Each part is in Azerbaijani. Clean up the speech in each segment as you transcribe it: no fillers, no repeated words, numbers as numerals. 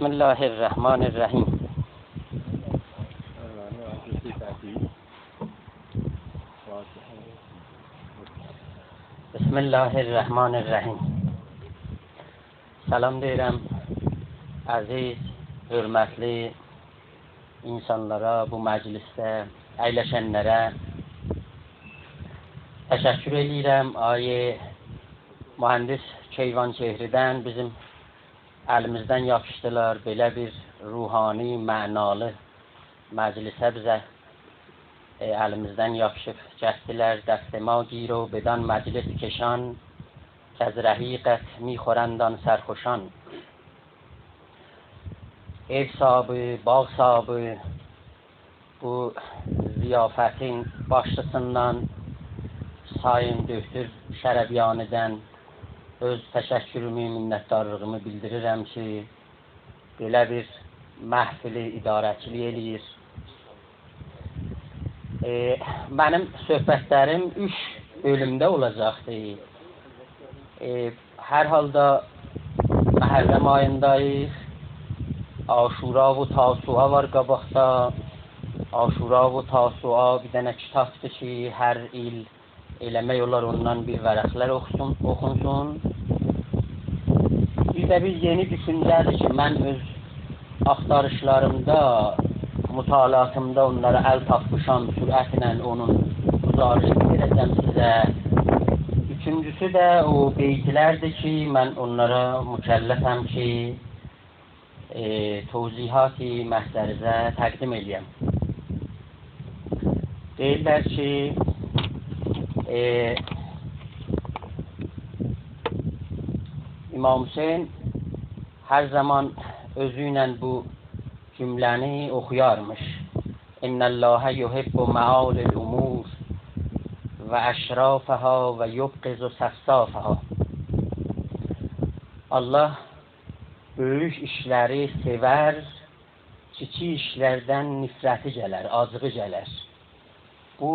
بسم الله الرحمن الرحیم. بسم الله الرحمن الرحیم. Salam deyirəm əziz, hörmətli insanlara, bu məclisdə əyləşənlərə. Təşəkkür edirəm Ayə Mühəndis Keyvançehridən bizim əlimizdən yapışdılar, belə bir ruhani, mənalı məclisə bizə əlimizdən yapışıb gəldilər. دست ما گیر و بدان مجلس کشان که از رحیقت میخورند آن سرخوشان. ev sahibi, bağ sahibi bu ziyafətin başçısından Sayın Döktür Şərəbiyanidən öz təşəkkürümü, minnətdarlığımı bildirirəm ki, belə bir məhfili idarəçilik eləyir. Mənim söhbətlərim 3 bölümdə olacaqdır. Hər halda Məhərrəm ayındayıq. Aşura və Tasua var qabaqda. Aşura və Tasua bir dənə kitabdır ki, hər il eləmək olar, ondan bir vərəqlər oxunsun. Bir də bir yeni düşüncədir ki, mən öz axtarışlarımda, mutalatımda onlara əl tapmışam, sürətlə onun güzarışını verəcəm sizə. Üçüncüsü də o beytlərdir ki, mən onlara mükəlləfəm ki, tövzihati məhzərizə təqdim edəyəm. Deyirlər ki, İmam Hüseyin hər zaman özüylə bu cümləni oxuyarmış. İnnəllâhə yuhibbu məalil umur və əşrafəha və yubqizu səffafəha. Allah böyük işləri sevər, kiçik işlərdən nifrəti gələr, acığı gələr. Bu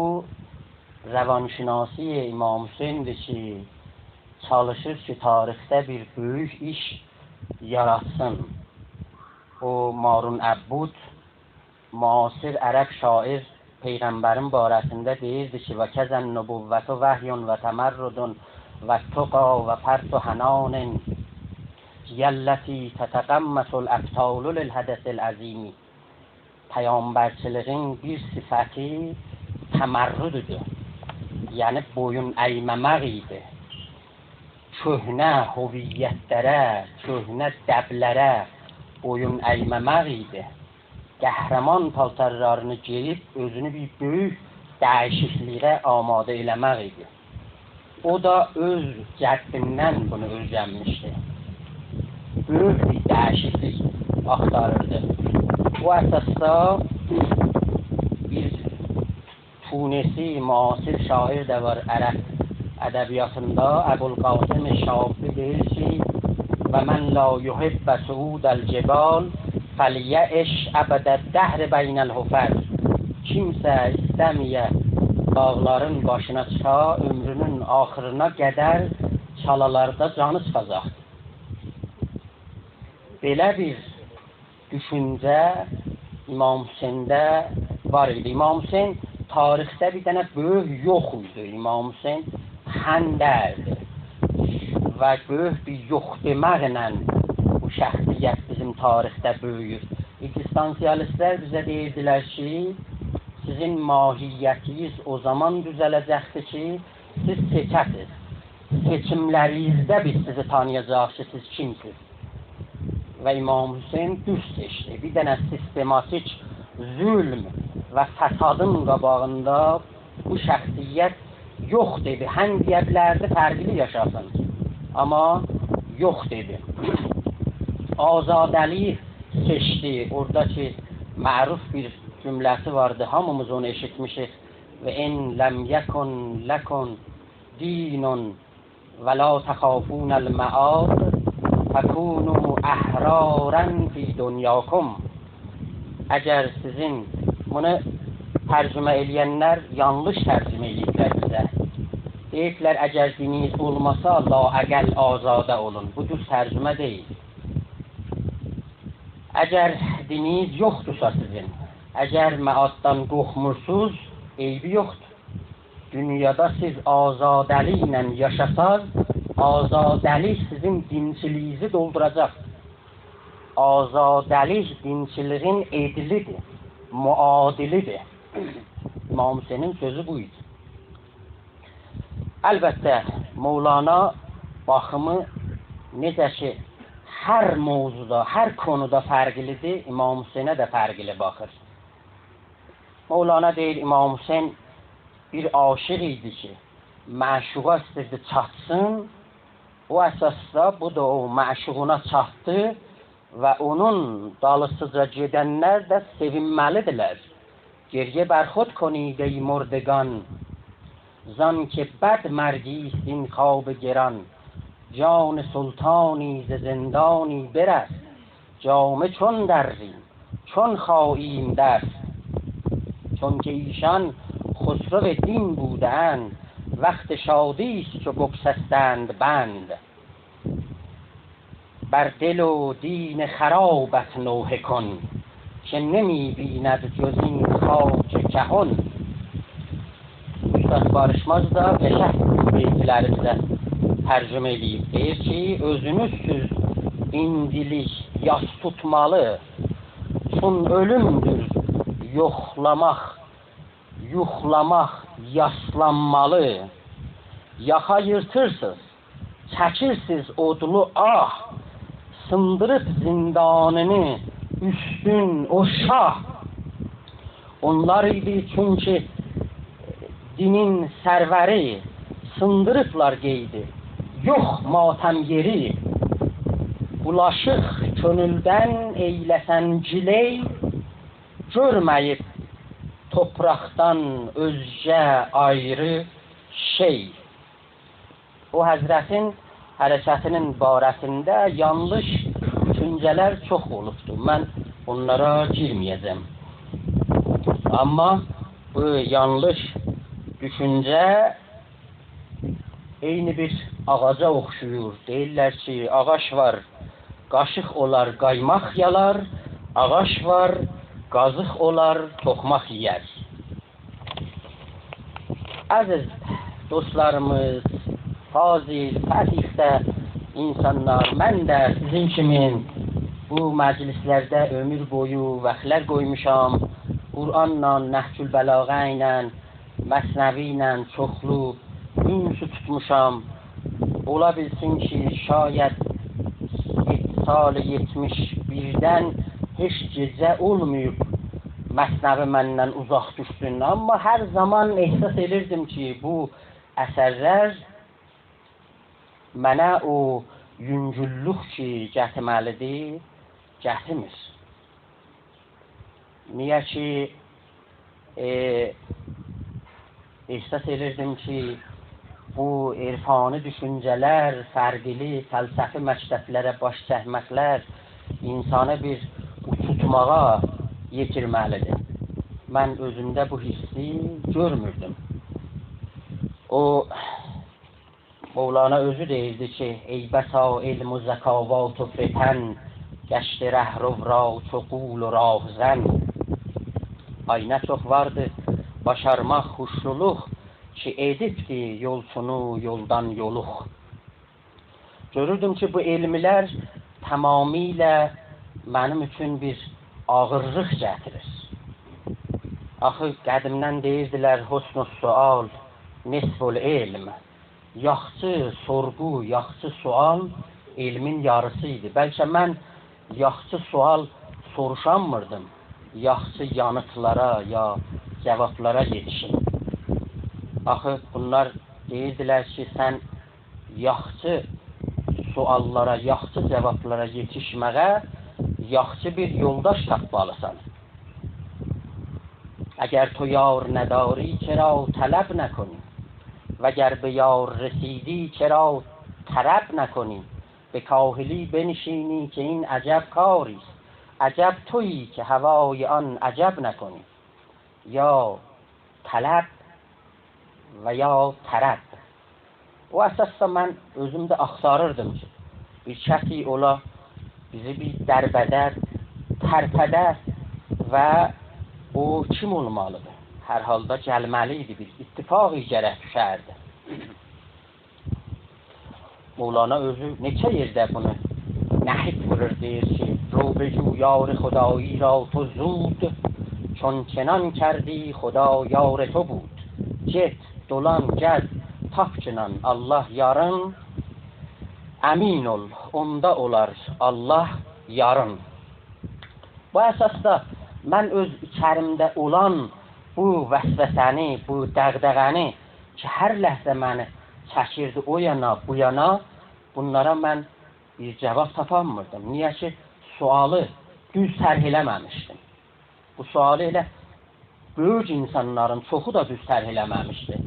rəvanşinasi İmam Hüseyindir ki, çalışır ki, tarixdə bir böyük iş yaratsın. O Marun Əbbud, müasir ərəb şair, Peyğəmbərin barəsində deyirdi ki, və kəzən nübüvvətü vəhyun və təmərrudun və tuqa və pərtu hənanın yəlləti tətəqəmməsul əbtalul hədəsil əzimi. Peyğəmbərçiliğin bir sifəti təmərrüdüdür. Yəni boyun əyməmək idi. Köhnə hüviyyətlərə, köhnə dəblərə boyun əyməmək idi. Qəhrəman paltarlarını geyib özünü bir böyük dəyişikliyə amadə eləmək idi. O da öz cəddindən bunu öyrənmişdi. Böyük bir dəyişiklik axtarırdı. Bu əsasda bir Tunisi müasir şair də var ərəb ədəbiyyatında, Əbulqasım Şafi deyir ki, və mən la yuhibbə suudəl cibal fəliyəş əbədə dəhr beynəl hufər. Kimsə istəməyə dağların başına çıxa, ömrünün axırına qədər çalalarda canı çıxacaq. Belə bir düşüncə İmam Hüseyndə var idi. İmam Hüseyn tarixdə bir dənə böyük yox idi. İmam Hüseyn həndərdir və böyük bir yox deməklə bu şəxsiyyət bizim tarixdə böyüyür. Ekzistansiyalistlər bizə deyirdilər ki, sizin mahiyyətiniz o zaman düzələcəkdir ki, siz seçəsiz. Seçimlərinizdə biz sizi tanıyacaq ki, siz kimsiniz. Və İmam Hüseyin düz seçdi. Bir dənə sistematik zülm və fəsadın qabağında bu şəxsiyyət yox dedi. Hən deyə bilərdi, fərqli yaşasın. Amma yox dedi. Azadəli seçdi. Oradakı məruf bir cümləsi vardı. Hamımız onu eşitmişik. Və in ləm yəkun ləkun dinun və la təxafunəl məad fəkunu əhrarən fi dünyakum. Əgər sizin bunu tərcümə eləyənlər yanlış tərcümə eləyiblər bizə. Deyiblər, əgər dininiz olmasa, la əqəl azadə olun. Bu düz tərcümə deyil. Əgər dininiz yoxdursa sizin, əgər məaddan qorxmursuz, eybi yoxdur. Dünyada siz azadəliklə yaşasaz, azadəlik sizin dinçiliyinizi dolduracaq. Azadəlik dinçiliğin edilidir, muadilidir. İmam Hüseynin sözü bu idi. Əlbəttə, Mevlana baxımı necə ki, hər mövzuda, hər konuda fərqlidir, İmam Hüseynə də fərqli baxır. Mevlana deyir, İmam Hüseyn bir aşıq idi ki, məşuqa istirdi çatsın, o əsasda bu da o məşuğuna çatdı və onun dalısıca gedənlər də sevinməlidirlər. Geriye برخود کنید ای مردگان زان که بد مرگی است این خواب گران جان سلطانی ز زندانی برست جامه چون دریم چون خواهیم دست چون که ایشان خسرو دین بودند وقت شادی است چو بگسستند بند بر دل و دین خرابت نوحه کن که نمی بیند جز این خاک کهن. Üstad Barışmaz da qəşəng beytləri bizə tərcümə edib. Deyir ki, özünüzsüz indilik yas tutmalı, çün ölümdür yoxlamaq, yuxlamaq yaslanmalı. Yaxa yırtırsız, çəkirsiz odlu ah, sındırıb zindanını üstün o şah. Onlar idi çünkü dinin sərvəri sındırıblar qeydi, yox matəm yeri. Bulaşıq könüldən eyləsən ciley, görməyib topraqdan özgə ayrı şey. O Həzrətin hərəkətinin barəsində yanlış düşüncələr çox olubdur. Mən onlara girməyəcəm. Amma bu yanlış düşüncə eyni bir ağaca oxşuyur. Deyirlər ki, ağaç var, qaşıq olar, qaymaq yalar, ağaç var, qazıq olar, toxmaq yiyər. Əziz dostlarımız, fazil, fəsixdə insanlar, mən də sizin kimin bu məclislərdə ömür boyu vəxtlər qoymuşam. Qur'anla, Nəhcül Bəlağə ilə, Məsnəvi ilə çoxlu ünsü tutmuşam. Ola bilsin ki, şayət sal 71-dən heç gecə olmayıb Məsnəvi məndən uzaq düşsün. Amma hər zaman ehsas edirdim ki, bu əsərlər mənə o yüngüllük ki, gətirməlidir, gətirmir. Niyə ki, ehsas edirdim ki, bu irfani düşüncələr, fərqli, fəlsəfi məktəblərə baş çəkməklər insanı bir uçutmağa yetirməlidir. Mən özümdə bu hissi görmürdüm. O Mevlana özü deyirdi ki, ey bəsa ilm و zəkavat و فتن گشت رهرو را چو غول و راهزن. Ay nə çox vardı başarmaq xuşuluq ki, edibdi yolçunu yoldan yoluq. Görürdüm ki, bu elmlər tamamilə mənim üçün bir ağırlıq gətirir. Axı qədimdən deyirdilər, husnus sual, nisful ilm. Yaxşı sorğu, yaxşı sual elmin yarısıydı. Bəlkə mən yaxşı sual soruşanmırdım. Yaxşı yanıtlara ya cavablara yetişim. Axı bunlar deyirdilər ki, sən yaxşı suallara, yaxşı cavablara yetişməyə yaxşı bir yoldaş tapmalısan. اگر تو یار نداری چرا طلب نکنی وگر به یار رسیدی چرا طرب نکنی به کاهلی بنشینی که این عجب کاری است عجب تویی که هوای آن عجب نکنی یا طلب و یا طرب. O əsasda mən özümdə axtarırdım ki, bir kəsi ola bizi bir dərbədər tərpədə və o kim olmalıdır? Hər halda gəlməli idi, bir ittifaqı gərək düşərdi. Mevlana özü neçə yerdə bunu nəhid vurur, deyir ki, رو بجو یار خدایی را تو زود چون چنان کردی خدا یار تو بود get dolan gəl tapçınan Allah yarın əmin ol onda olar Allah yarın. Bu əsasda mən öz içərimdə olan bu vəsvəsəni, bu dəğdəğəni ki hər ləhzə məni çəkirdi o yana bu yana, bunlara mən bir cavab tapamırdım. Niyə ki sualı düz tərh eləməmişdim. Bu sualı elə böyük insanların çoxu da düz tərh eləməmişdi.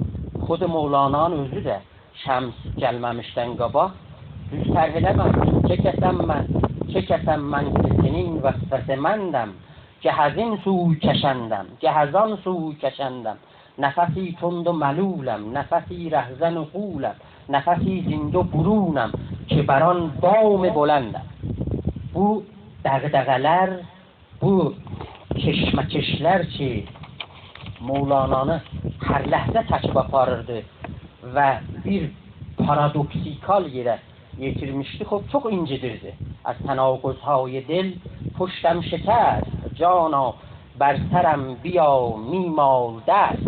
Xud Mevlana'nın özü də Şəms gəlməmişdən qabaq düz tərh eləməmişdi. Çəkəsəm mən senin vəsvəsə məndəm, cəhəzin suyu kəşəndəm, cəhəzan suyu kəşəndəm, nəfəsi tund məluləm, nəfəsi rəhzən quləm, nəfəsi zind burunəm ki bəran dam بلندم. Bu dəğdəğələr, bu keşməkeşlər ki Mevlana'nı hər ləhzə çəkib aparırdı və bir paradoksikal yerə yetirmişdi, خب çox incidirdi. از تناقض‌های دل پشتم شکست جانا بر سرم بیا میمال دست.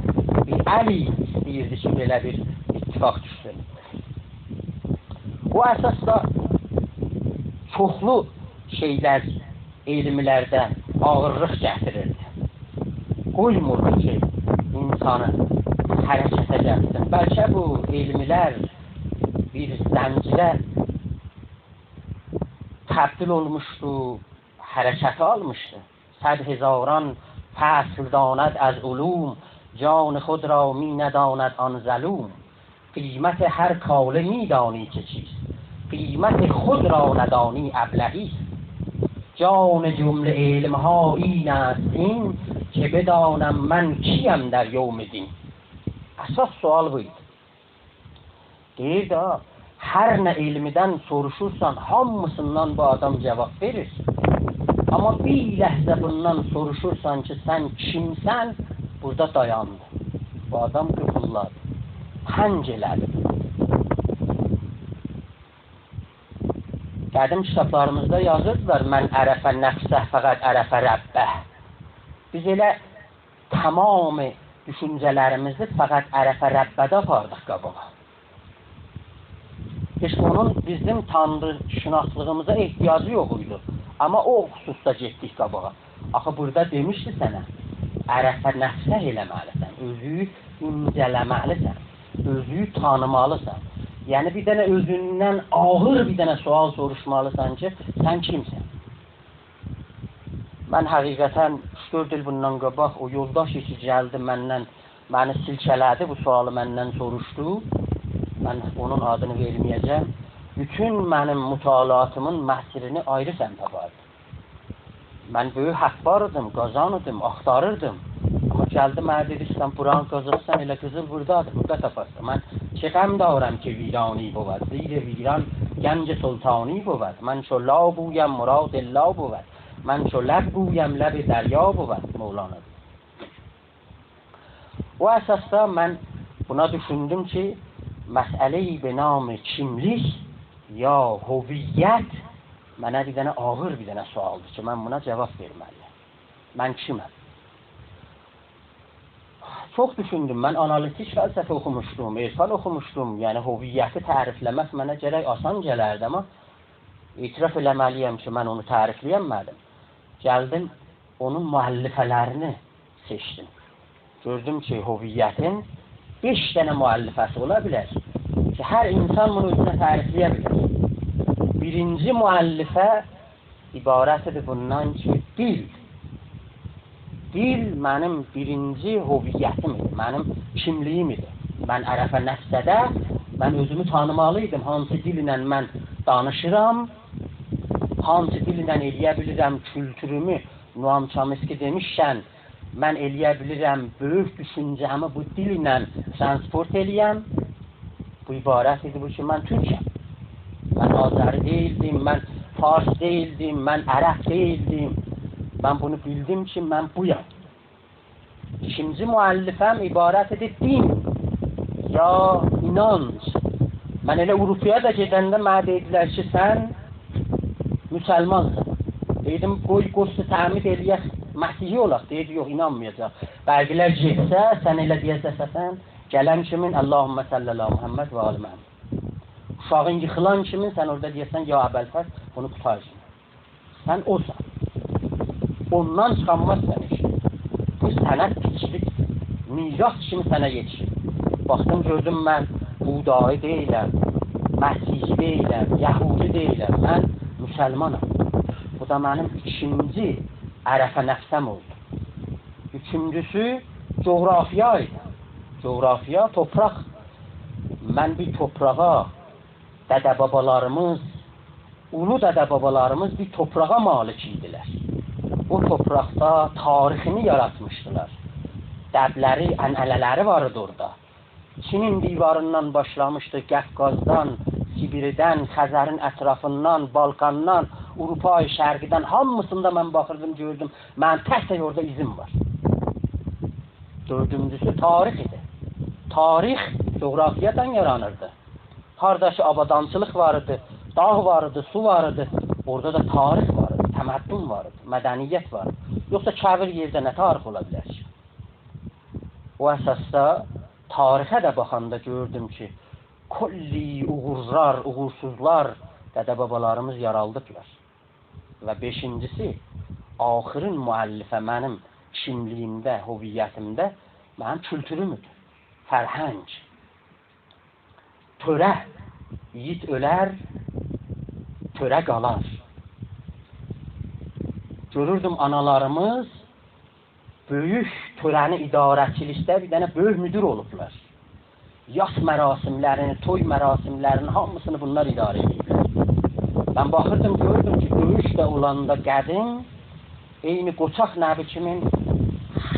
Bir əli istəyirdi ki belə bir ittifaq düşsün. Bu əsasda çoxlu şeylər elmlərdə ağırlıq gətirirdi. Qoymurdu ki insanı hərəkətə gəlsin. Bəlkə bu elmlər bir zəncirə تبدیل olmuşdu, hərəkəti almışdı. 100,000 فصل داند از علوم جان خود را می نداند آن ظلوم. قیمت هر کاله می دانی که چیست، قیمت خود را ندانی ابلهی است. جان جمله علم ها این است این که بدانم من کیم در یوم دین. اساس sual buydu. Deyir də hər nə elmidən soruşursan, hamısından bu adam cavab verir. Amma bir ləhzə bundan soruşursan ki, sən kimsən, burada dayandı. Bu adam qıfılladı, pənc elədi. Qədim kitablarımızda yazırdılar, mən ərəfə nəfsəh, fəqət ərəfə rəbbəh. Biz elə tamamı düşüncələrimizi fəqət ərəfə rəbbədə apardıq qabağa. Heç onun bizim tanrı şünaslığımıza ehtiyacı yox idi. Amma o xüsusda getdik qabağa. Axı burada demişdi sənə, ərəfə nəfsə eləməlisən, özünü incələməlisən, özünü tanımalısan. Yəni bir dənə özündən ağır bir dənə sual soruşmalısan ki, sən kimsən? Mən həqiqətən 3-4 il bundan qabaq o yoldaş ki gəldi məndən, məni silkələdi, bu sualı məndən soruşdu. Mən onun adını verməyəcəm. Bütün mənim mütalaatımın məhsirini ayrı səmt apardı. Mən böyük həqqarıdım, qazanırdım, axtarırdım. Amma gəldi mənə dedi, sən buranı qazırsan, elə qızıl buradadır, burada taparsın. Mən çəqəm دارم که ویرانی بود زیر ویران گنج سلطانی بود. من چو لا بویم مراد لا بود. من چو لب بویم لب دریا بود. Mevlana. O əsasda mən buna düşündüm ki, məsələyi به نام kimlik ya hüviyyət mənə bir dənə ağır bir dənə sualdır ki, mən buna cavab verməliyəm. Mən kiməm? Çox düşündüm. Mən analitik fəlsəfə oxumuşdum, irfan oxumuşdum. Yəni hüviyyəti tərifləmək mənə gərək asan gələrdi, amma etiraf eləməliyəm ki, mən onu tərifləyəmədim. Gəldim, onun müəllifələrini seçdim. Gördüm ki, hüviyyətin 5 dənə müəllifəsi ola bilər ki, hər insan bunu özünə tərifləyə bilər. Birinci müəllifə ibarətdir bundan ki, dil. Dil mənim birinci hüviyyətimdir, mənim kimliyimdir. Mən ərəfə nəfsədə, mən özümü tanımalıydım. Hansı dillə mən danışıram, hansı dillə eləyə bilirəm kültürümü. Noam Chomsky demişkən, mən eləyə bilirəm böyük düşüncəmi bu dillə transport eləyəm. Bu ibarət idi bu ki, mən Türkəm. Mən Azəri deyildim, mən Fars deyildim, mən Ərəb deyildim. Ben bunu bildim ki ben buyam. İkinci müəllifəm ibarət edir din ya inanc. Mən elə Avropaya da gedəndə mənə dedilər ki, sən müsəlmansan. Dedim, qoy qoşdu təmid eləyək, Məsihi olaq. Deyir, yox, inanmayacaq. Bəlgilər getsə, sən elə deyəcəksən, gələn kimin? Allahümmə səllələ Muhammed və alı Məhəmməd. Uşağın yıxılan kimin? Sən orada deyəsən, ya Əbəlfəz, bunu qutarsın. Sən osan. Ondan çıxanmaz sən iş. Bu sənət piçlikdir. Miras kimi sənə yetişir. Baxdım, gördüm mən Budayı deyiləm, Məsihi deyiləm, Yəhudi deyiləm. Mən müsəlmanam. Bu da mənim ikinci ərəfə nəfsəm oldu. Üçüncüsü coğrafiya idi. Coğrafiya, topraq. Mən bir toprağa, dədə-babalarımız, ulu dədə-babalarımız bir toprağa malik idilər. O topraqda tarixini yaratmışdılar. Dəbləri, ənələləri vardı orada. Çinin divarından başlamışdı, Qəfqazdan, Sibirdən, Xəzərin ətrafından, Balkandan, Avropa-i Şərqidən, hamısında mən baxırdım, gördüm. Mənim təhsək orada izim var. Dördüncüsü tarix idi. Tarix coğrafiyadan yaranırdı. Haradakı abadançılıq vardı, dağ vardı, su vardı. Orada da tarix vardı, təməddün vardı, mədəniyyət vardı. Yoxsa kəvir yerdə nə tarix ola bilər ki? O əsasda tarixə də baxanda gördüm ki, kulli uğurlar, uğursuzlar dədə-babalarımız yaraldıblar. Və beşincisi, axirin müəllifə mənim kimliyimdə, hoviyyətimdə mənim kültürümdür. Fərhəng. Törə. Yiğit ölər, törə qalar. Görürdüm analarımız böyük törəni idarəçilikdə bir dənə böyük müdür olublar. Yas mərasimlərini, toy mərasimlərini hamısını bunlar idarə edirlər. Ben baxırdım, gördüm ki, döyüşdə olanda qədin eyni qoçaq nəbi kimin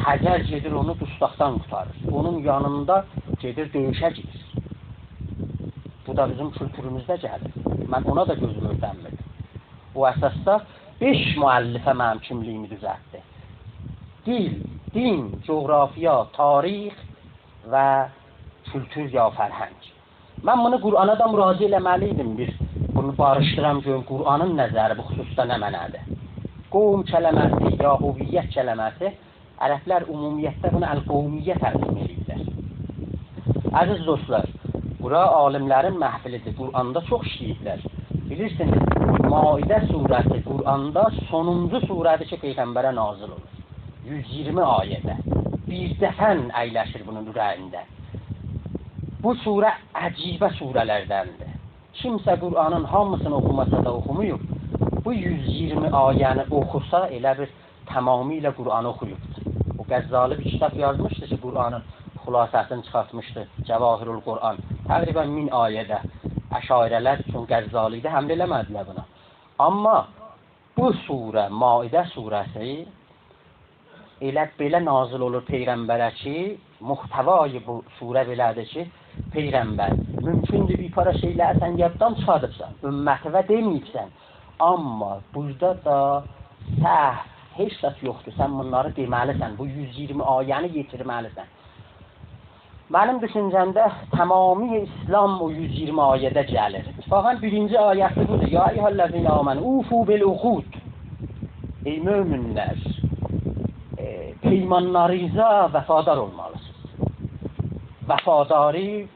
Həcər gedir onu dustaqdan qutarır. Onun yanında gedir döyüşə gedir. Bu da bizim kültürümüzdə gəlir. Mən ona da gözüm ördənmirdim. O əsasda 5 müəllifə mənim kimliyimi düzəltdi. Dil, din, coğrafiya, tarix və kültür ya fərhəng. Mən bunu Qur'ana da müraciə eləməliydim. Bunu barışdıram görüm Qur'anın nəzəri bu xüsusda nə mənədir. Qovm kələməsi ya huviyyət kələməsi ərəblər ümumiyyətdə bunu əl-qovmiyyə tərcümə edirlər. Əziz dostlar, bura alimlərin məhfilidir. Qur'anda çox işləyiblər. Bilirsiniz, Maidə surəsi Qur'anda sonuncu surədir ki, Peyğəmbərə nazil olur. 120 ayədə. Bir dəfən əyləşir bunun ürəyində. Bu surə əcibə surələrdəndir. Kimsə Qur'anın hamısını oxumasa da oxumuyub, bu 120 ayəni oxusa elə bir tamamilə Qur'anı oxuyubdur. O Qəzzali bir kitab yazmışdı ki, Qur'anın xülasəsini çıxartmışdı, Cəvahirul Qur'an. Təqribən 1000 ayədə əşairələr üçün Qəzzalidə həml eləmədilər buna. Amma bu surə, Maidə surəsi elə belə nazil olur Peyğəmbərə ki, muhtəvayı bu surə belədir ki, Peyğəmbər, mümkündür bir para şeyləri sən yaddan çıxardıbsan, ümmətivə deməyibsən. Amma burada da səhv, heç səs yoxdur, sən bunları deməlisən, bu 120 ayəni yetirməlisən. Mənim düşüncəmdə tamamilə İslam o 120 ayədə gəlir. Fəqət birinci ayəsi budur. Ya eyyuhellezine amenu ufu bil uqud. Ey möminlər, peymanlarınıza vəfadar olmalısınız. Vəfadari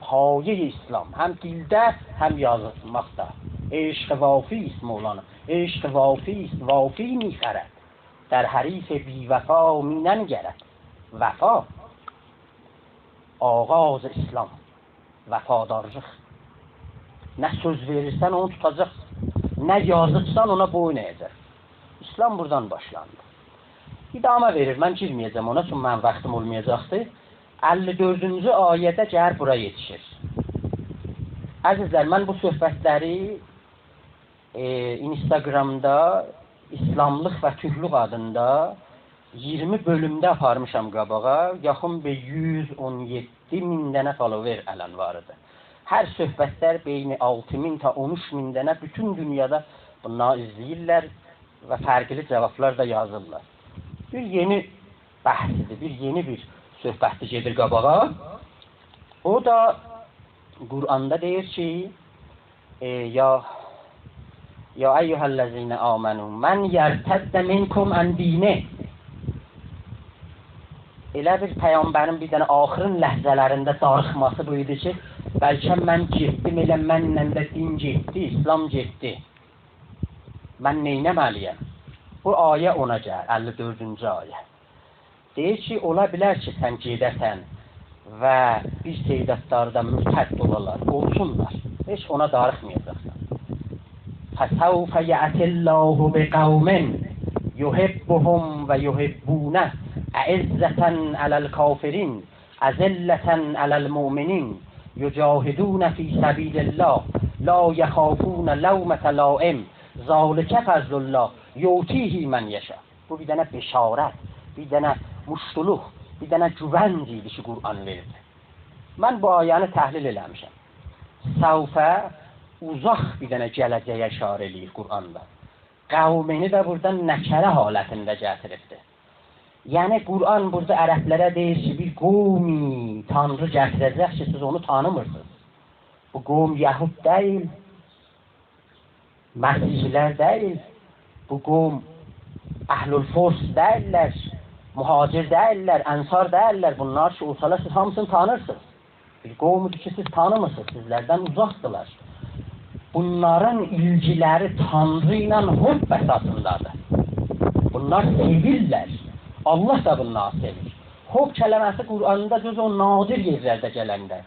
paye İslam. Həm dildə, həm yazılmaqda. Eşq vafi ismi olanı. Eşq vafi میخرد در حریف بی وفا می ننگرد. وفا ağaz İslam, vəfadarlıq. Nə söz verirsən onu tutacaqsın, nə yazıqsan ona boyun eğəcək. İslam buradan başlandı. İdamə verir, mən girməyəcəm ona, çünki mənim vaxtım olmayacaqdır. 54-cü ayədə gəlir bura yetişir. Əzizlər, mən bu söhbətləri Instagramda İslamlıq və Türklük adında 20 bölümdə aparmışam qabağa, yaxın bir 117 min dənə follower ələn vardı. Hər söhbətlər beyni 6 min ta 13 min dənə bütün dünyada bunları izləyirlər və fərqli cavablar da yazırlar. Bir yeni bəhsidir, bir yeni bir söhbətdir gedir qabağa. O da Qur'anda deyir ki, ya eyyuhəl-ləzīnə āmenū mən yərtəddə minkum ən dini. Elə bir Peyğəmbərin bir dənə axırın ləhzələrində darıxması bu idi ki, bəlkə mən getdim, elə mənlə də din getdi, İslam getdi. Mən neynəməliyəm? Bu ayə ona gəlir, 54-cü ayə. Deyir ki, ola bilər ki, sən gedəsən və bir seydatlarda mürtədd olalar, olsunlar. Heç ona darıxmayacaqsan. فَسَوْفَ يَأْتِ اللّٰهُ بِقَوْمٍ يُحِبُّهُمْ وَيُحِبُّونَهُ أَعِزَّةً عَلَى الْكَافِرِينَ أَذِلَّةً عَلَى الْمُؤْمِنِينَ يُجَاهِدُونَ فِي سَبِيلِ اللّٰهِ لَا يَخَافُونَ لَوْمَةَ لَائِمٍ ذَلِكَ فَضْلُ اللّٰهِ يُؤْتِیهِ مَنْ یَشَاءُ. Bu bir dənə beşarət, bir dənə muştuluq, bir dənə güvənc idi ki, Qur'an verdi. Mən bu ayəni təhlil eləmişəm. Səvfə uzaq bir dənə gələcəyə işarə eləyir Qur'anda. Qavmini də buradan nəkərə halətində gətiribdir. Yəni Qur'an burada ərəblərə deyir ki, bir qovmi Tanrı gətirəcək ki, siz onu tanımırsınız. Bu qovm Yahud deyil, Məsihlər deyil, bu qovm Əhlül Furs deyirlər, Muhacir deyirlər, Ənsar deyirlər. Bunlar ki, olsalar siz hamısını tanırsınız. Bir qovmudur ki, siz tanımırsınız, sizlərdən uzaqdılar. Bunların ilgiləri Tanrı ilə hubb əsasındadır. Bunlar sevirlər. Allah da bunları sevir. Hubb kələməsi Qur'anında cüz o nadir yerlərdə gələndə.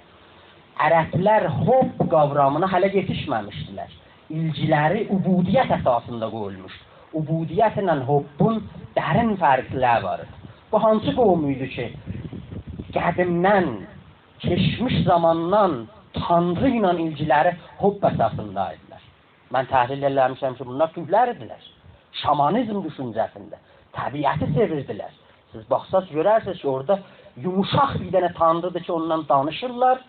Ərəblər hubb qavramına hələ yetişməmişdilər. İlgiləri ubudiyyət əsasında qoyulmuş. Ubudiyyət ilə hubbun dərin fərqlər var. Bu hansı qovm idi ki, qədimdən, keçmiş zamandan Tanrı ilə ilgiləri hubb əsasındaydılar. Mən təhlil eləmişəm ki, bunlar türkləridirlər. Şamanizm düşüncəsində. Təbiəti sevirdilər. Siz baxsaz görərsiniz ki, orada yumuşaq bir dənə Tanrıdır ki, ondan danışırlar.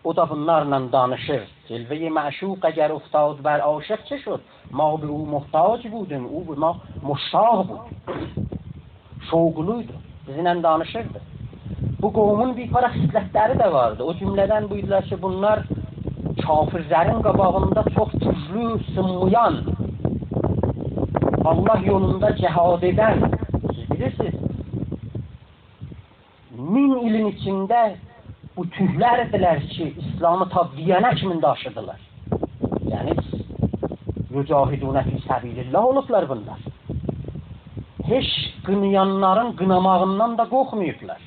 O da bunlarla danışır. Cilve-i məşuq əgər uftad bər aşıq çə şud? Ma bi o muhtac budun, o bi ma muştaq bud. Şoğluydu. Bizimlə danışırdı. Bu qovmun bir para xislətləri də vardı. O cümlədən buydular ki, bunlar kafirlərin qabağında çox tüzlü, sınmayan, Allah yolunda cihad edən, siz bilirsiniz, 1000 ilin içində bu tühlərdilər ki, İslamı tabliyənə kimin daşıdılar. Yəni, yücahidunə fi səbilillah olublar bunlar. Heç qınayanların qınamağından da qorxmayıblar.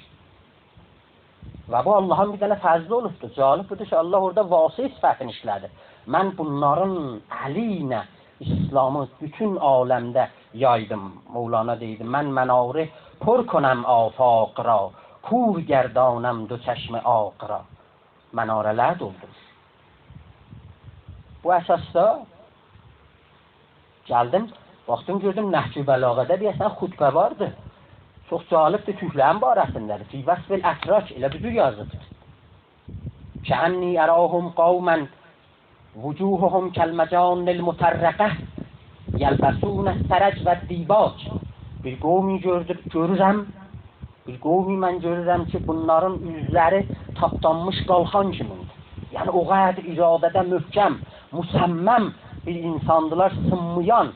Və bu Allah'ın bir dənə fəzli olubdur. Calib budur ki, Allah orada vasi sifətini işlədi. Mən bunların əli İslamı bütün aləmdə yaydım. Mevlana deydi, mən mənarı پر کنم آفاق را کور گردانم دو چشم آق را. Mənarələr doldurur. Bu əsasda gəldim, baxdım, gördüm, Nəhc-i Bəlağədə deyəsən xutbə vardı. Çox calibdir, tühlərin barəsindədir. Fi vəsfil ətrak, elə büdür yazıdır. Kəənni ərahum qavmən vücuhuhum kəlməcanil mütərrəqə yəlbəsunə sərəc və dibac. Bir qovmi görürəm, bir qovmi mən görürəm ki, bunların üzləri tapdanmış qalxan kimindir. Yəni, o qədər iradədə möhkəm, müsəmməm bir insandılar, sınmayan.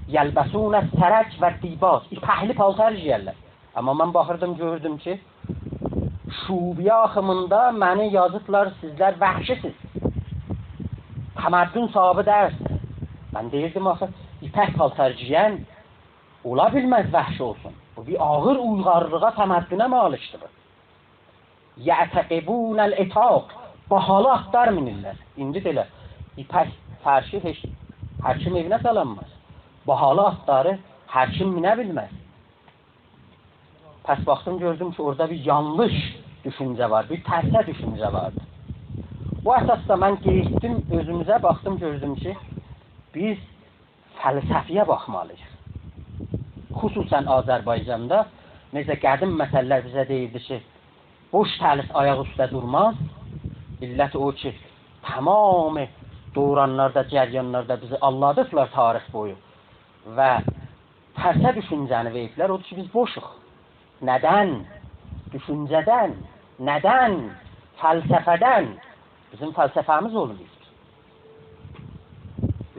Yəlbəsunə sərəc və dibac. İpəhli paltar giyərlər. Amma mən baxırdım, gördüm ki, şubiyə axımında məni yazıblar, sizlər vəhşisiz. Təməddün sahibi dərsiniz. Mən deyirdim, axı, ipək paltar giyən ola bilməz vəhşi olsun. Bu bir ağır uyğarlığa, təməddünə malikdir. Yətəqibunəl etaq. Bahalı atlar minirlər. İndi də elə, ipək fərşi heç həkim evinə salanmaz. Bahalı atları həkim minə bilməz. Pəs baxdım, gördüm ki, orada bir yanlış düşüncə var, bir tərsə düşüncə vardı. Bu əsasda mən getdim, özümüzə baxdım, gördüm ki, biz fəlsəfiyə baxmalıyıq. Xüsusən Azərbaycanda, necə qədim məsələlər bizə deyildi ki, boş təlis ayaq üstə durmaz, illət o ki, tamamı doğuranlarda, cəryanlarda bizi alladıblar tarix boyu və tərsə düşüncəni veriblər, odur ki, biz boşuq. Nədən? Düşüncədən. Nədən? Fəlsəfədən. Bizim fəlsəfəmiz olmuyor.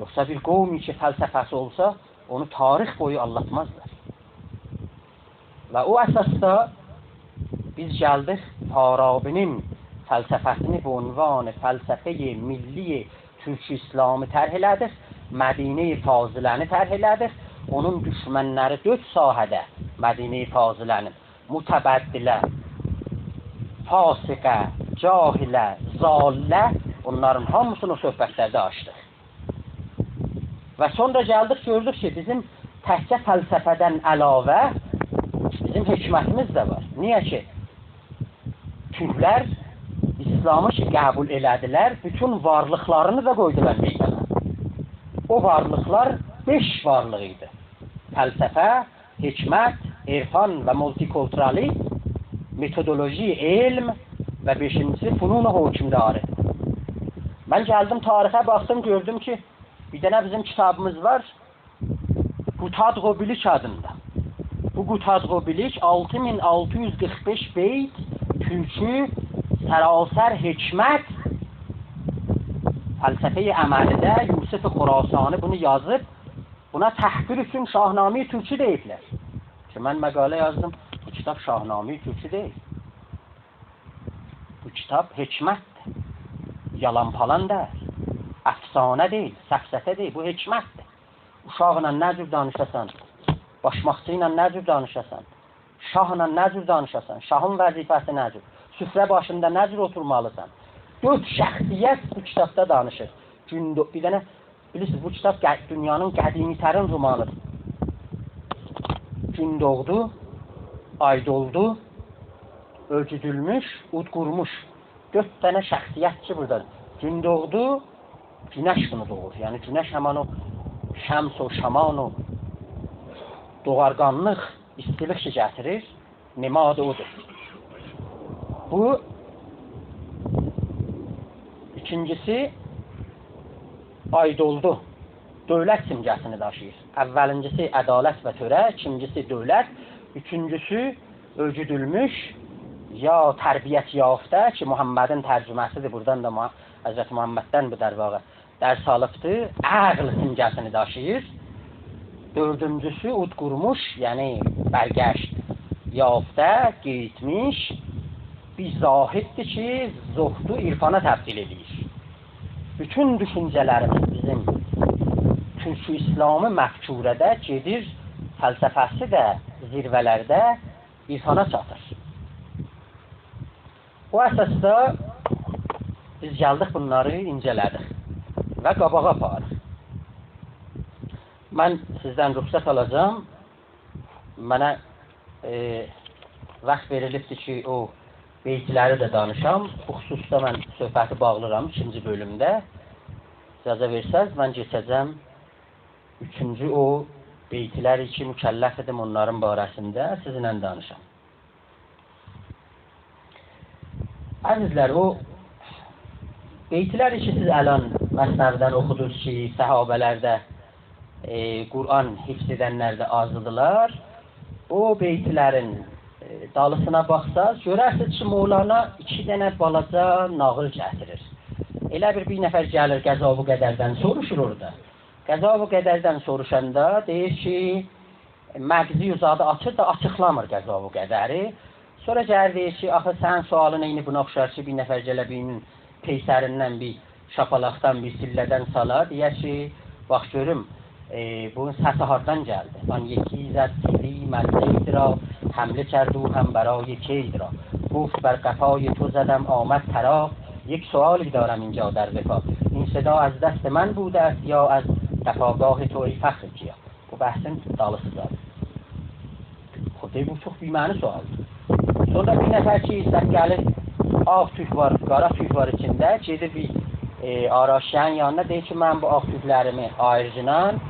Yoxsa bir qovmi ki, fəlsəfəsi olsa, onu tarix boyu anlatmazlar. Və o əsasda biz gəldik Farabinin fəlsəfəsini bu ünvanı fəlsəfə-i milli Türk İslamı tərh elədik, Mədinə-i Faziləni tərh elədik, onun düşmənləri 4 sahədə Mədinə-i Fazilənin mütəbəddilə, fasiqə, cahilə, zallə, onların hamısını o söhbətlərdə açdıq. Və sonra gəldik, gördük ki, bizim təhcə fəlsəfədən əlavə bizim hikmətimiz də var. Niyə ki? Türklər İslamı ki, qəbul elədilər, bütün varlıqlarını da qoydular meydana. O varlıqlar 5 varlıq idi. Fəlsəfə, hikmət, irfan və multikulturali, metodoloji, elm və 5-incisi funun-u hökmdarı. Mən gəldim tarixə baxdım, gördüm ki, bir dənə bizim kitabımız var, Qutadğobilik adında. Bu Qutadğobilik 6645 beyt, türkü, sərasər hikmət, fəlsəfə-i əməlidə Yusuf Xurasani bunu yazıb, buna təhqir üçün Şahnamə-i Türkü deyiblər. Ki, mən məqalə yazdım, bu kitab Şahnamə-i Türkü deyil. Bu kitab hikmətdir, yalan palan deyil, əfsanə deyil, səfsətə deyil, bu hikmətdir. Uşaqla nə cür danışasan, başmaqçı ilə nə cür danışasan, şahla nə cür danışasan, şahın vəzifəsi nə cür, süfrə başında nə cür oturmalısan. 4 şəxsiyyət bu kitabda danışır. Bir dənə, bilirsiniz, bu kitab dünyanın qədimtərin romanıdır. Gün doğdu, ay doldu, ölçüdülmüş, udqurmuş. 4 dənə şəxsiyyət ki, buradadır. Gün doğdu, günəş bunu doğur. Yəni, günəş həman o şəms o, şaman o, doğarqanlıq, istilik ki, gətirir, nemadı odur. Bu, ikincisi, ay doldu, dövlət simgəsini daşıyır. Əvvəlincisi, ədalət və törə, ikincisi, dövlət, üçüncüsü, ölçüdülmüş, ya tərbiyyət yaftə ki, Muhammedin tərcüməsidir, buradan da Həzrət Muhammeddən bu dərvağı dərs alıbdır, əql simgəsini daşıyır. Dördüncüsü, udqurmuş, yəni bərgəşt, yaftə, qeytmiş, bir zahiddir ki, zuhdu irfana təbdil edir. Bütün düşüncələrimiz bizim Türk-ü İslamı məfkurədə gedir, fəlsəfəsi də zirvələrdə irfana çatır. O əsasda biz gəldik bunları incələdik və qabağa aparıq. Mən sizdən rüxsət alacağım. Mənə vaxt verilibdir ki, o beytləri də danışam. Bu xüsusda mən söhbəti bağlıram 2-ci bölümdə. İcazə versəz, mən keçəcəm 3-cü o beytləri ki, mükəlləf edim onların barəsində sizinlə danışam. Əzizlər, o beytləri ki, siz ələn məsnəvdən oxudunuz ki, səhabələrdə Qur'an hifz edənlər də azdılar. O beytlərin dalısına baxsaz, görərsiniz ki, Mevlana 2 dənə balaca nağıl gətirir. Elə bir nəfər gəlir Qəza-bu Qədərdən soruşur orada. Qəza-bu Qədərdən soruşanda deyir ki, məqzi uzadı açır da açıqlamır Qəza-bu Qədəri. Sonra gəlir deyir ki, axı sən sualın eyni buna oxşar ki, bir nəfər gələ birinin peysərindən bir şapalaqdan, bir sillədən salar. Deyər ki, bax görüm, bunun səsi hardan gəldi? من یکی زد سیلی مزید را حمله کرد او هم برای کید را گفت بر قفای تو زدم آمد ترا یک سوالی دارم اینجا در وفا این صدا از دست من بوده است یا از دفاگاه تو ای فخر کیا bu bəhsin dalısıdır. Xuddi bu çox biməli sualdır. Sonra bir nəfər ki, istər gəlir, ağ tük var, qara tük var içində, gedir bir araşyan yanına, deyir ki, mən bu ağ tüklərimi ayırcınan,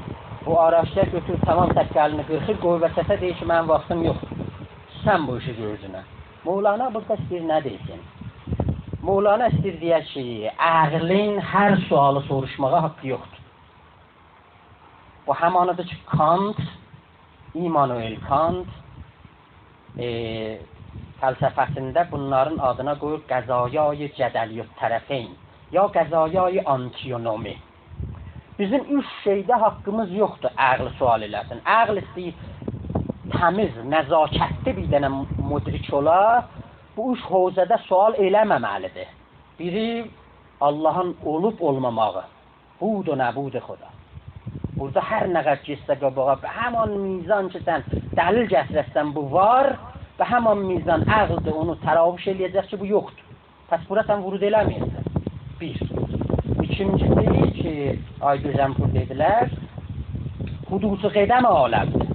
bu araşya götürür, tamam təkkəlini qırxır, qoy və səsə deyir ki, mənim vaxtım yoxdur. Sən bu işi görücünə. Mevlana burada istəyir nə deysin? Mevlana istəyir deyək ki, ağlın hər sualı soruşmağa haqqı yoxdur. Bu həmanıdır ki, Kant, İmmanuel Kant fəlsəfəsində bunların adına qoyur qəzayay cədəliyyət tərəfeyn ya qəzayay antiyonomi. Bizim üç şeydə haqqımız yoxdur ağlı sual eləsin. Ağl istəyir təmiz, nəzakətli bir dənə müdrik ola, bu üç hovzədə sual eləməməlidir. Biri, Allahın olub olmamağı. Budur, nəbudur xuda. Burada hər nə qədər getsə qabağa, həman mizan ki, sən dəlil gətirəsən bu var və həman mizan ağıldır, onu təravuş eləyəcək ki, bu yoxdur. Pəs bura sən vurud eləməyəsən. Bir. İkinci deyil ki, Aydözənpur dedilər, hudusu qədəm aləmdir.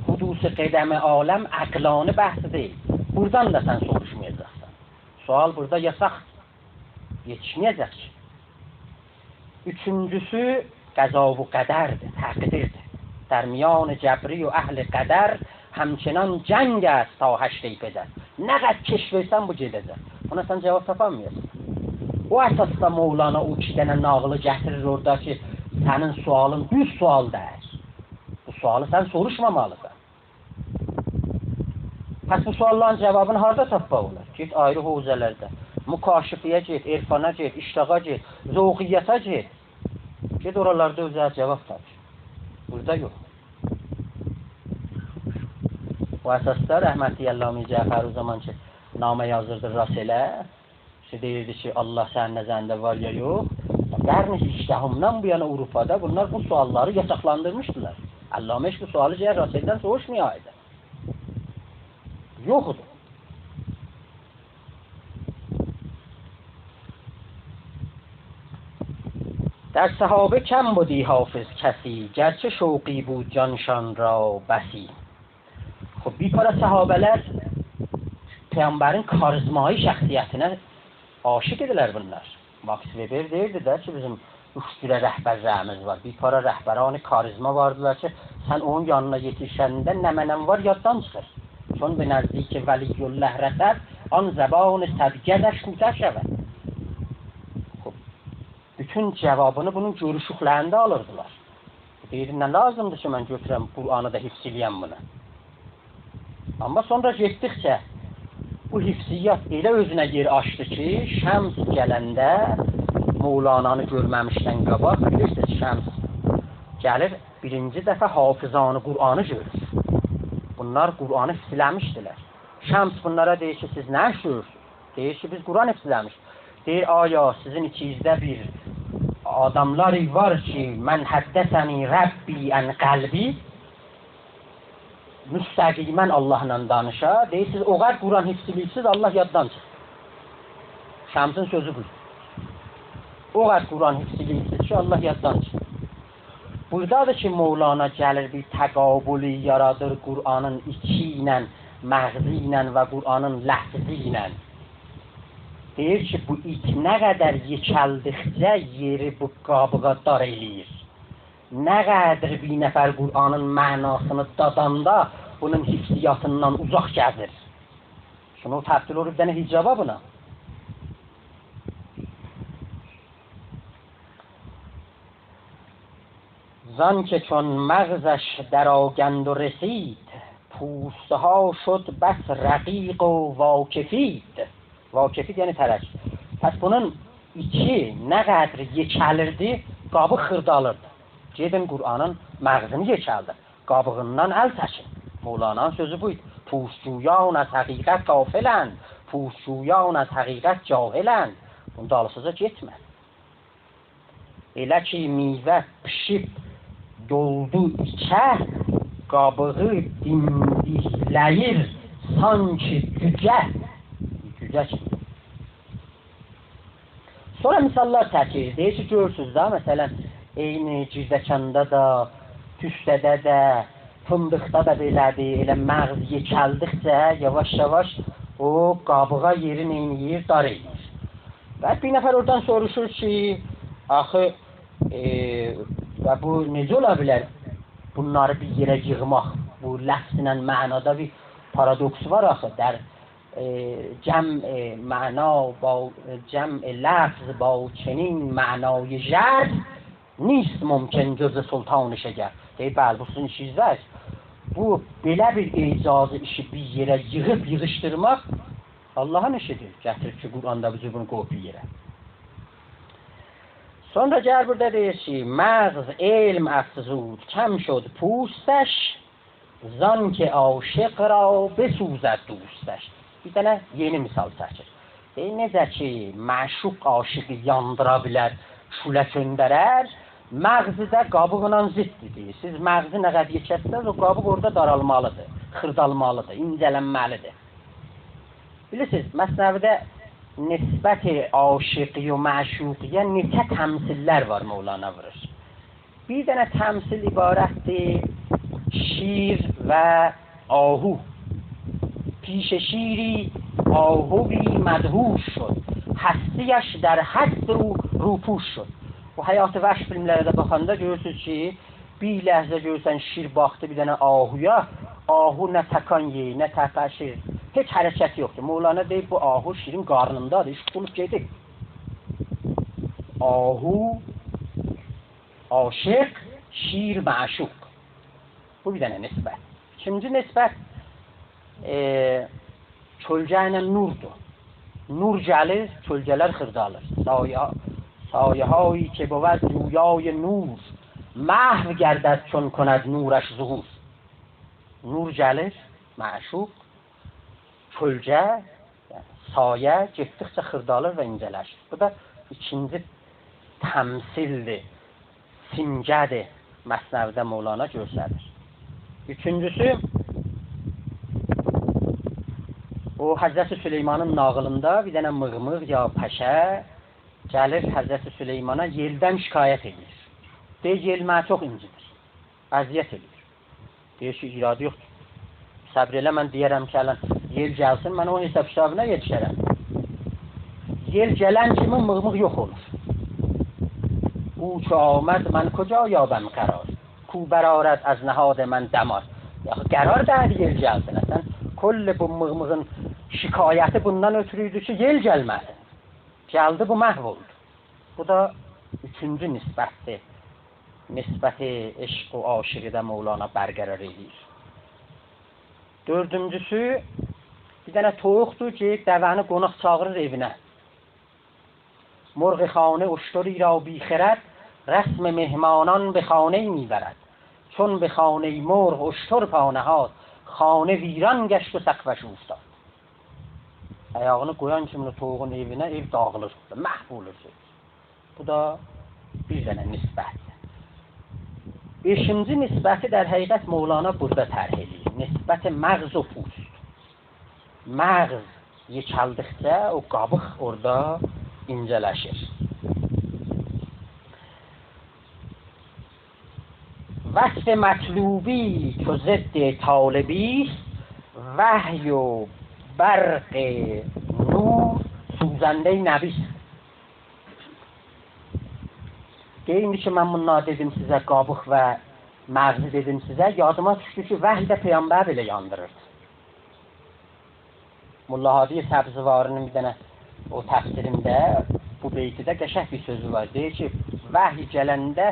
Hudusu qədəm aləm əqlanı bəhsi deyil. Buradan da sən soruşmayacaqsan. Sual burada yasaqdır. Yetişməyəcək ki. Üçüncüsü, qəza-u qədərdir, təqdirdir. Dərmiyan cəbri və əhl-i qədər həmçinan cəng است ta həşr-i pədər. Nə qədər keş versən bu gedəcək. Buna sən cavab tapanmayasın. O əsasda Mevlana o iki dənə nağılı gətirir orada ki, sənin sualın düz sual deyir. Bu sualı sən soruşmamalısan. Pəs bu sualların cavabını harada tapmaq olar? Get ayrı hovzələrdə. Mükaşifiyə get, irfana get, iştaqa get, zövqiyyata get. Get oralarda özəl cavab tapır. Burada yox. Bu əsasda rəhmətli Əllami Cəfər o zaman ki, namə yazırdı Raselə, deyirdi ki, Allah sənin nəzərində var ya yox. Qarni iştahımdan bu yana Avrupa'da bunlar bu sualları yasaqlandırmışdılar. Əllame bu sualı cəhər Raseldən soğuşmayaydı. Yoxdur. در صحابه کم بودی حافظ کسی گرچه شوقی بود جانشان را بسی. خب بیپara sahabeler Peygamberin karizmai şəxsiyyətinə aşık ediler bunlar. Max Weber deyirdi də ki, bizim üç cürə rəhbərlərimiz var. Biپara rəhbərani karizma vardılar ki, sən onun yanına yetişəndə nə mənən var yaddan çıxır. Çون به نزدیک ولی الله رسد آن زبان صدقه‌اش کوتاه شود. خب bütün cavabını bunun görüşüklərində alırdılar. Deyir, nə lazımdır ki, mən götürəm Qur'anı da hifz eləyəm bunu. Amma sonra getdikcə bu hifziyyat elə özünə yer açdı ki, Şəms gələndə Mevlananı görməmişdən qabaq, bilirsiniz, Şəms gəlir, birinci dəfə hafizanı Qur'anı görür. Bunlar Qur'anı hifzləmişdilər. Şəms bunlara deyir ki, siz nə işləyirsiniz? Deyir ki, biz Qur'an hifzləmişik. Deyir, aya sizin içinizdə bir adamlar var ki, mən həddəsəni Rəbbi ən qəlbi müstəqimən Allahla danışa. Deyir, siz o qədər Qur'an hifzləyirsiniz, Allah yaddan çıxır. Şəmsin sözü bu. O qədər Qur'an hifzləyirsiniz ki, Allah yaddan çıxır. Buradadır ki, Mevlana gəlir bir təqabülü yaradır Qur'anın içi ilə, məğzi ilə və Qur'anın ləhzi ilə. Deyir ki, bu it nə qədər yekəldikcə yeri bu qabığa dar eləyir. Nə qədər bir nəfər Qur'anın mənasını dadanda bunun hifziyyatından uzaq gəzir. Şunu təbdil olub dənə hicaba buna. زان که چون مغزش در آگند و رسید پوسته ها شد بس رقیق و واکفید. واکفید یعنی tərək. Pəs bunun içi nə qədər yekəlirdi, qabı xırdalırdı. Gedin Qur'anın məğzini yekəldir. Qabığından əl çəkin. Mevlana'nın sözü buydu. Puşcuyan az həqiqət qafilən, puşcuyan az həqiqət cahilən. Bunu dalısıza getmə. Elə ki meyvə pişib doldu içə, qabığı dimdikləyir sanki cücə. Cücə kimi. Sonra misallar çəkir. Deyir ki, görürsünüz da, məsələn, eyni girdəkanda da, tüstədə də, fındıqda da belədir. Elə məğz yekəldikcə, yavaş-yavaş o qabığa yerin eyniyir, dar eynir. Və bir nəfər oradan soruşur ki, axı, və bu necə ola bilər bunları bir yerə yığmaq? Bu ləfzlə mənada bir paradoks var axı. جمع معنا با جمع لفظ با چنین معنای ژرف نیست mümkün gözü sultan şeker. Bəli, bu sizin işinizdir. Bu belə bir icazı işi bir yerə yığıb yığışdırmaq Allah'ın işidir. Gətirib ki, Qur'anda bizi bunu qoyub bir yerə. Sonra gel burada deyir ki, mağz ilm افزود کم شد پوستش زان که عاشق را بسوزد دوستش. Bir dənə yeni misal çəkir. Necə ki, məşuq aşıqı yandıra bilər, şülə göndərər, məğzi də qabığla ziddir. Siz məğzi nə qədər yekətsəz, o qabıq orada daralmalıdır, xırdalmalıdır, incələnməlidir. Bilirsiniz, Məsnəvidə nisbət-i aşıqi və məşuqiyə neçə təmsillər var Mevlana vurur. Bir dənə təmsil ibarətdir şیر و آهو. پیش شیری آهوی مدهوش شد، هستیش در حد او روپوش شد. Bu həyatı vəhş filmlərdə baxanda görürsünüz ki, bir ləhzə görürsən şir baxdı bir dənə ahuya, ahu nə təkan yeyir, nə təpəşir, heç hərəkət yoxdur. Mevlana deyib bu ahu şirin qarnındadır, iş tutulub gedib. Ahu aşiq, şir məşuq. Bu bir dənə nisbət. İkinci nisbət çölcə ilə nurdur. Nur gəlir, çölcələr xırdalır. سایه‌هایی که بود جویای نور محو گردد چون کند نورش ظهور. نور gəlir, məşuq, çölcə, sayə getdikcə xırdalır və incələşir. Bu da ikinci təmsildir, simgədir Məsnəvidə Mevlana göstərir. Üçüncüsü, o Həzrəti Süleymanın nağılında bir dənə mığmıq ya pəşə gəlir Həzrəti Süleymana yeldən şikayət edir. Deyir, yel mənə çox incidir, əziyyət edir. Deyir ki, iradı yoxdur. Səbr elə, mən deyərəm ki, yel gəlsin, mən o hesab kitabına yetişərəm. Yel gələn kimi mığmıq yox olur. او چو آمد من کجا یابم قرار کو برآرد از نهاد من دمار. Qərar dəyər yel gəlsin. Əslən, kol bu mığmığın şikayəti bundan ötürüydü ki, yel gəlmədi. Gəldi, bu məhv oldu. Bu da üçüncü nisbətdir. Nisbəti eşq və aşiqidə Mevlana bərqərar edir. Dördüncüsü, bir dənə toyuqdur ki, dəvəni qonaq çağırır evinə. مرغ خانه اشتری را بی خرد رسم مهمانان به خانه میبرد چون به خانه مرغ اشتر پا نهاد خانه ویران گشت و سقفش افتاد. Ayağını qoyan kimi toyuğun evinə ev dağılır, məhv olur. Bu da bir dənə nisbətdir. Beşinci nisbəti در həqiqət Mevlana burada tərh edir. Nisbəti məğz və pust. Məğz yekəldıqca o qabıq orada incələşir. وصف مطلوبی چو ضد طالبی وحی و برق نور سوزنده نبی. Deyindi ki, mən bunlar dedim sizə, qabıq və məğzi dedim sizə, yadıma düşdü ki, vəhy də Peyğəmbər belə yandırırdı. Molla Hadi Səbzivarının bir dənə o təfsirində, bu beytidə qəşəng bir sözü var. Deyir ki, vəhy gələndə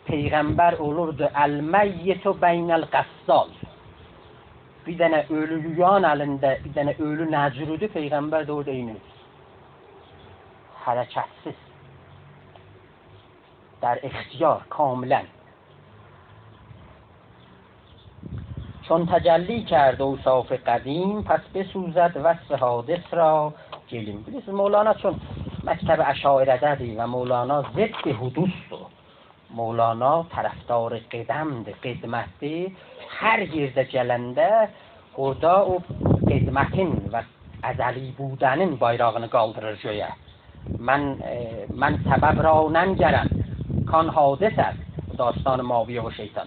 Peyğəmbər olurdu əl-məyyitü beynəl-qəssal. Bir dənə ölü yuyan əlində, bir dənə ölü nəcrüdü, Peyğəmbər də orada inir. Hərəkətsiz. در اختیار کاملا. چون تجلی کرد اوصاف قدیم پس بسوزد وصف حادث را گلیم. bilirsiniz مولانا چون مکتب اشاعره‌دی و مولانا ضد حدوث و مولانا طرفدار قدمdir, qidmətdir. Hər yerdə gələndə orada o qidmətin və əzəli budənin bayrağını qaldırır göyə. Mən səbəb را ننگرم کان حادث است. داستان ماویه و شیطان.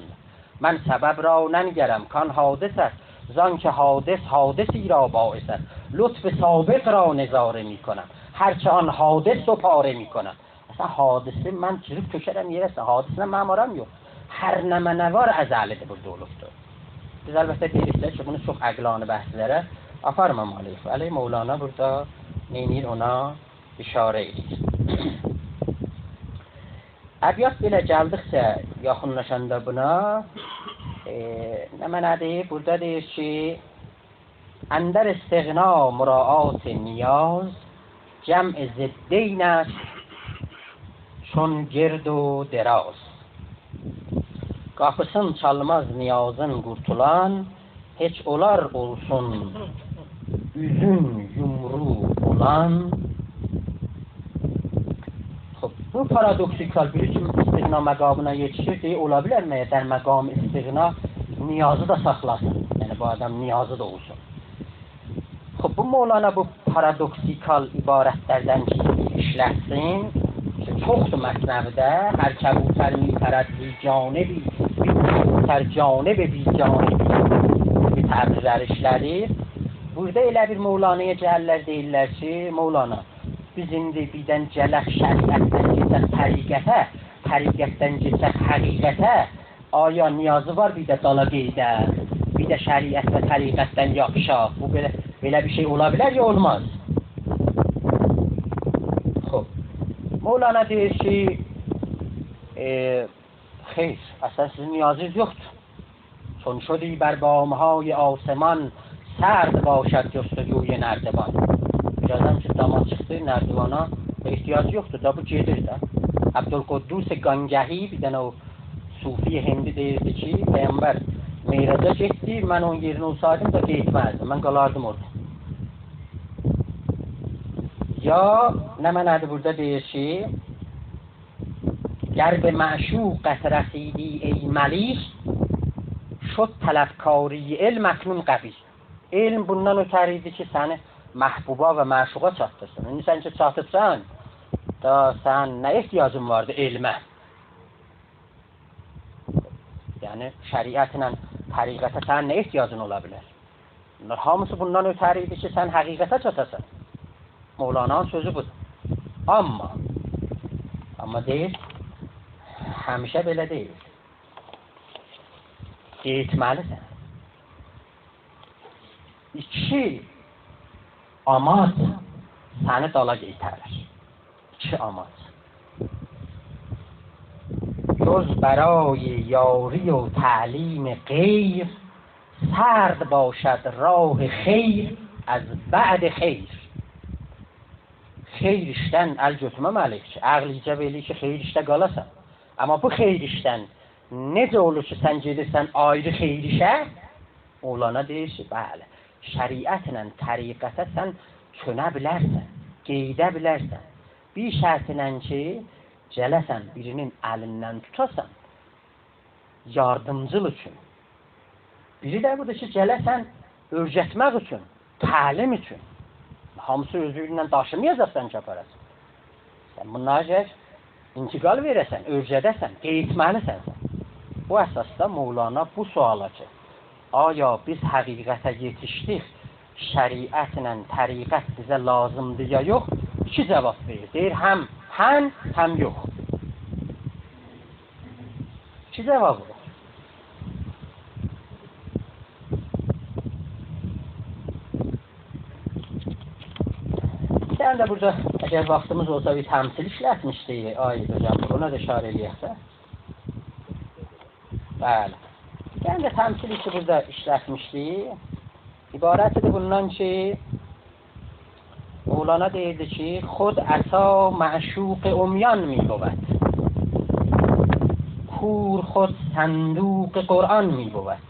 من سبب را ننگرم کان حادث است زان که حادثی را باعث است لطف سابق را نظاره می کنم هرچه آن حادث رو پاره می کنم. اصلا حادثه من چیزی köşərəm yerəsə hadisələ mənim aram yox. Hər nəmə nə var əzəlidir burada olubdur. Biz əlbəttə deyiriklər ki, bunu çox əqlani bəhslərə aparmam aleyh. Aleyh Mevlana burada neynir ona işarə edir. Əbiyyat belə gəldikcə yaxınlaşanda buna nə mənadır? Burada deyir ki اندر استغنا مراعات نیاز جمع ضدین است چون گرد و دراز Qapısın çalmaz niyazın qurtulan heç olar olsun üzün yumru olan. Bu paradoksikal bir için istiğna məqamına yetişir deyə ola bilərmi? در məqam istiğna niyazı da saxlasın. Yəni bu adam niyazı da olsun. Bu Mevlana bu paradoksikal ibarətlərdən işlətsin. Çoxdur məsnəvidə. Hər kəbutər mi-pərəd bi-canibi, bi-kabutər canibi bi-canibi bir təbirlər işlədir. Burada elə bir Mevlana'ya gəlirlər, deyirlər ki, Mevlana, biz indi birdən gələk şəriətdən geçək təriqətə, təriqətdən geçək həqiqətə, aya niyazı var bir də dala qeydə, bir də şəriət və təriqətdən yapışaq. Bu belə bir şey ola bilər ya olmaz. Mevlana deyir ki, xeyr, əslən sizin niyazınız yoxdur. چون شدی بر بامهای آسمان سرد باشد جستجوی نردبان. Birazdan ki dama çıxdı, nərdivana ehtiyac yoxdur da bu gedir də. Abdülquddus Gangahi bir dənə o sufi hindi deyirdi ki, Peyğəmbər Meyraca getdi, mən onun yerinə olsaydım da getməzdim, mən qalardım orada. Ya nə mənadır burada deyir ki, گر به معشوقت رسیدی ای ملیح شد طلبکاری علم اکنون قبیح. Elm bundan ötəri idi ki, səni məhbuba və məşuqa çatdırsın. İndi sən ki çatıbsan, da sən nə ehtiyacın vardı elmə? Yəni şəriətlə təriqətə sənin nə ehtiyacın ola bilər? Bunlar hamısı bundan ötəri idi ki, sən həqiqətə çatasan. Mevlana'nın sözü budur. Amma deyir, həmişə belə deyil. Getməlisən. İki amac səni dala geytərir. İki amac. جز برای یاری و تعلیم غیر سرد باشد راه خیر از بعد خیر. Xeyr işdən əl götürməməliyik ki, əql icab eləyir ki, xeyr işdə qalasan. Amma bu xeyr işdən necə olur ki, sən gedirsən ayrı xeyr işə? Mevlana deyir ki, bəli, şəriətlə təriqətə sən çönə bilərsən, qeydə bilərsən. Bir şərtlə ki, gələsən birinin əlindən tutasan, yardımcıl üçün. Biri də budur ki, gələsən öyrətmək üçün, təlim üçün. Hamısı özüylə daşımayacaqsan ki, aparasın. Sən bunlara gəl, intiqal verəsən, öyrədəsən, qeytməlisən sən. Bu əsasda Mevlana bu suala ki, aya biz həqiqətə yetişdik, şəriətlə təriqət bizə lazımdır ya yox, iki cavab verir. Deyir, həm yox. İki cavab verir. Sən də burada, əgər vaxtımız olsa bir təmsil işlətmişdik, Aid hocam, ona da işarə eləyəksə. Bəli. Sən də təmsil işi burada işlətmişdik. İbarətidir bundan ki, Mevlana deyirdi ki, xud əsa məşuq umyan mi بود. Kur xud صندوق قرآن mi بود.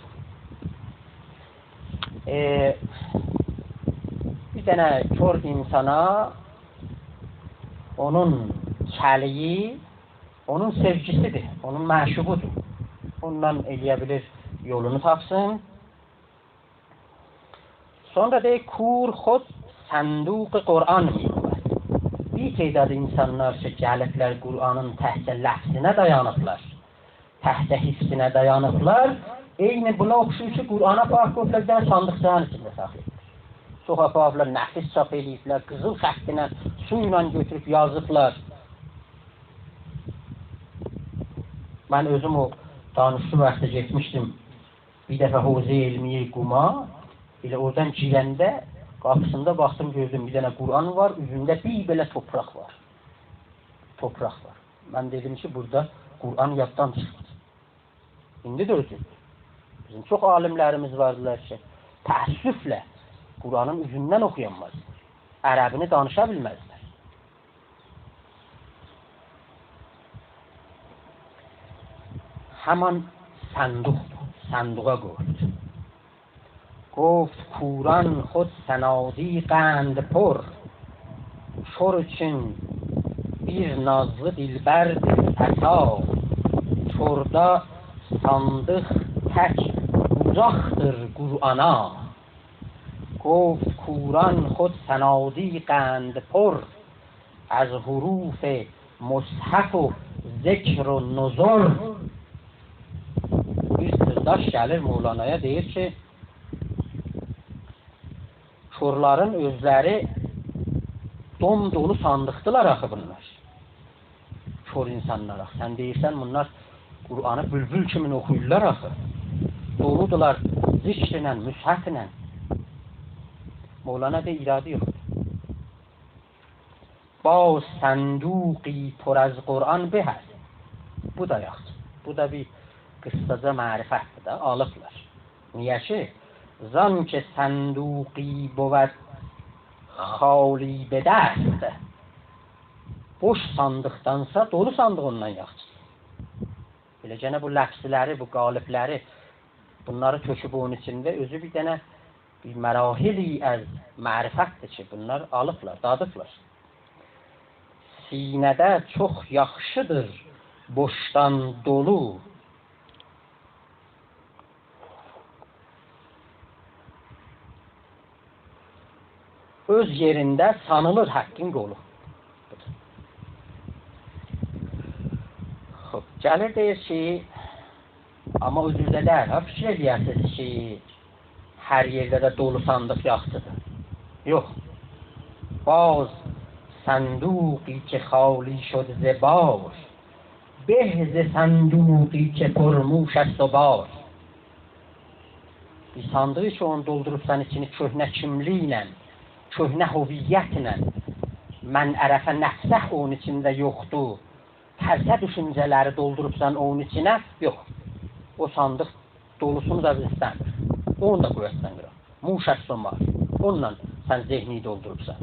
Bir dənə kör insana onun kəliyi, onun sevgisidir, onun məşuqudur. Ondan eləyə bilir, yolunu tapsın. Sonra deyir, kur xud صندوق قرآن mi بود. Bir teydad insanlar ki, gəliblər Qur'anın təhtə ləfzinə dayanıblar, təhtə hifzinə dayanıblar, eyni buna oxşuyur ki, Qur'ana park qoflərdən sandıqçanın içində saxlayır. Çox apablar, nəfis çap eləyiblər, qızıl xəttinə su ilə götürüb yazıblar. Mən özüm o danışlı vaxtda getmişdim bir dəfə Hovze Elmiye Quma. Elə oradan girəndə qapısında baxdım, gördüm bir dənə Quran var, üzündə bir belə topraq var. Topraq var. Mən dedim ki, burada Quran yaddan çıxdı. İndi də özüdür. Bizim çox alimlərimiz vardılar ki, təəssüflə Quranın üzündən oxuyanmazlar. Ərəbini danışa bilməzlər. Həman صندوقا گفت کوران خود صنادی قند پر شور چین bir nazlı dilber ata çorda sandık tek uzaktır Kur'an'a گفت کوران خود صنادی قند پر از حروف مصحف و ذکر و نظر. Bir sırdaş gəlir Mevlana'ya deyir ki, çorların özləri dom dolu sandıqdılar axı bunlar. Çor insanlar axı. Sən deyirsən bunlar Qur'anı bülbül kimi oxuyurlar axı. Doludular zikrlə, müshaflə. Mevlana da iradı yoxdur. با صندوقی پر از قرآن به است. Bu da yaxşı. Bu da bir qıssaca mərifətdir də, alıblar. Niyə ki? Zan ki صندوقی بود خالی به دست. Boş sandıqdansa dolu sandıq ondan yaxşıdır. Beləcə bu ləfsləri, bu qalibləri, bunları töküb onun içində özü bir dənə bir mərahili az mərifətdir ki, bunlar alıblar, dadıblar. Sinədə çox yaxşıdır boşdan dolu. Öz yerində sanılır haqqın qolu. Gəlir deyir ki, amma özünüzdə deyil, fikir eləyəsiniz ki, hər yerdə də dolu sandıq yaxşıdır. Yox. باز صندوقی که خالی شد ز باش به ز صندوقی که پرموش است و باش. Bir sandığı ki onu doldurubsan içini köhnə kimliklə, köhnə hüviyyətlə, mən ərəfə nəfsəh onun içində yoxdur, tərsə düşüncələri doldurubsan onun içinə, yox. O sandıq dolusunu da istəmir. Onu da qoyarsan qıra. Muşəssun var. Onunla sən zehni doldurubsan.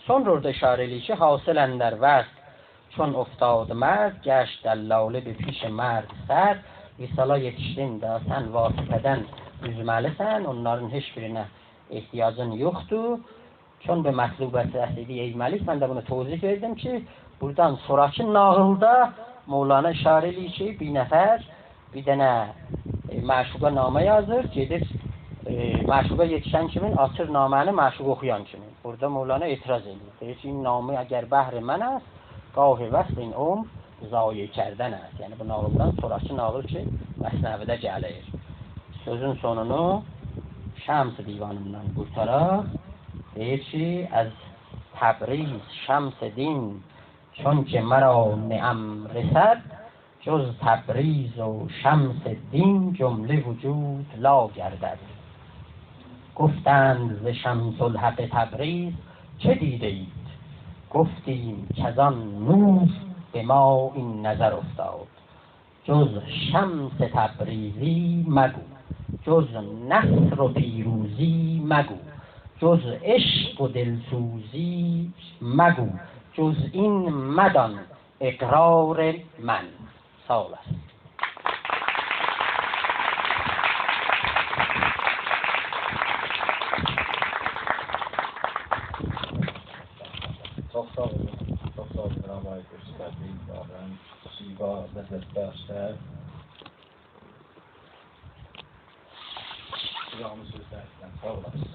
Sonra orada işarə eləyir ki, hasıl əndər vəst çون افتاد مرد گشت دلاله به پیش مرد سر visala yetişdin də sən vasitədən üzməlisən, onların heç birinə ehtiyacın yoxdur. Çون به مطلوبت رسیدی eyməlik. Mən də bunu tozih verdim ki, buradan sonraki nağılda Mevlana işarə eləyir ki, bir nəfər bir dənə məşuqa namə yazır, gedir məşuqa yetişən kimin açır naməni məşuq oxuyan kimin. Burada Mevlana etiraz edir. Deyir ki, این نامه اگر بهر من است گاه وصل این عمر ضایع کردن است. Yəni bu nağıldan sonraki nağıl ki, Məsnəvidə gəlir. Sözün sonunu Şəms divanından qurtaraq. Deyir ki, از تبریز شمس دین چون که مرا نعم رسد جز تبریز و شمس دین جمله وجود لا گردد. گفتند ز شمس الحق تبریز چه دیده اید؟ گفتیم کزان نور به ما این نظر افتاد جز شمس تبریزی مگو، جز نصر و پیروزی مگو، جز عشق و دلسوزی مگو، جز این مدان اقرار من. سال است. Çok sağ olun. Çok sağ olun. Ramayı gösterdiğiniz zaman şiva lezzetlerse devamlı sözlerden sağ olasın.